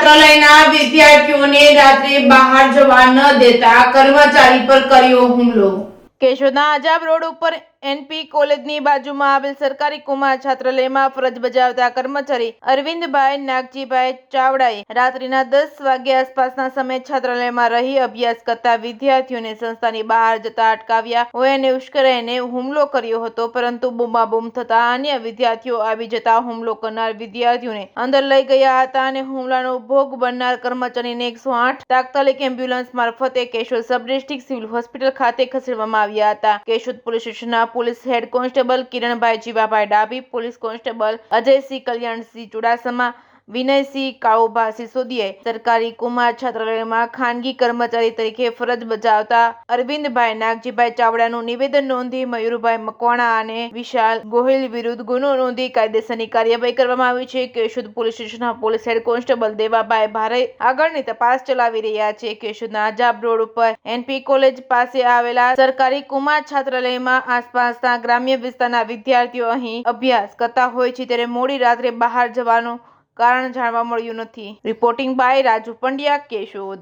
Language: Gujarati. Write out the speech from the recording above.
છાત્રાલયના વિદ્યાર્થીઓને રાત્રે બહાર જવા ન દેતા કર્મચારી પર કર્યો હુમલો। કેશોદના આજાબ રોડ ઉપર એનપી કોલેજની બાજુમાં આવેલ સરકારી કુમાર છાત્રાલયમાં ફરજ બજાવતા કર્મચારી અરવિંદભાઈ નાગજીભાઈ ચાવડાએ રાત્રિના 10 વાગ્યા આસપાસના સમયે છાત્રાલયમાં રહી અભ્યાસ કરતા વિદ્યાર્થીઓને સંસ્થાની બહાર જતા અટકાવ્યા હોય અને ઉશ્કેરાઈને હુમલો કર્યો હતો, પરંતુ બૂમાબૂમ થતા અન્ય વિદ્યાર્થીઓ આવી જતા હુમલો કરનાર વિદ્યાર્થીઓને અંદર લઈ ગયા હતા અને હુમલાનો ભોગ બનનાર કર્મચારીને 108 તાત્કાલિક એમ્બ્યુલન્સ મારફતે Keshod sub district civil hospital ખાતે ખસેડવામાં આવ્યા હતા। કેશોદ પોલીસ સ્ટેશનના police head constable Kiranbhai Jivabhai Dabhi, police constable Ajaysinh Kalyansinh Chudasama, Vinaysinh Kalubha સિસોદિયાએ સરકારી કુમાર છાત્રાલયમાં ખાનગી કર્મચારી તરીકે ફરજ બજાવતા અરવિંદભાઈ નાગજીભાઈ ચાવડાનું નિવેદન નોંધી મયુરભાઈ મકવાણા અને વિશાલ ગોહિલ વિરુદ્ધ ગુનો નોંધી કાયદેસરની કાર્યવાહી કરવામાં આવી છે। કેશોદ પોલીસ સ્ટેશનના પોલીસ હેડ કોન્સ્ટેબલ દેવાભાઈ ભારે આગળની તપાસ ચલાવી રહ્યા છે। કેશોદના આજાબ રોડ ઉપર એનપી કોલેજ પાસે આવેલા સરકારી કુમાર છાત્રાલયમાં આસપાસના ગ્રામ્ય વિસ્તારના વિદ્યાર્થીઓ અહીં અભ્યાસ કરતા હોય છે, ત્યારે મોડી રાત્રે બહાર જવાનું કારણ જાણવા મળ્યું નથી। Reporting by Raju Pandya, Keshod.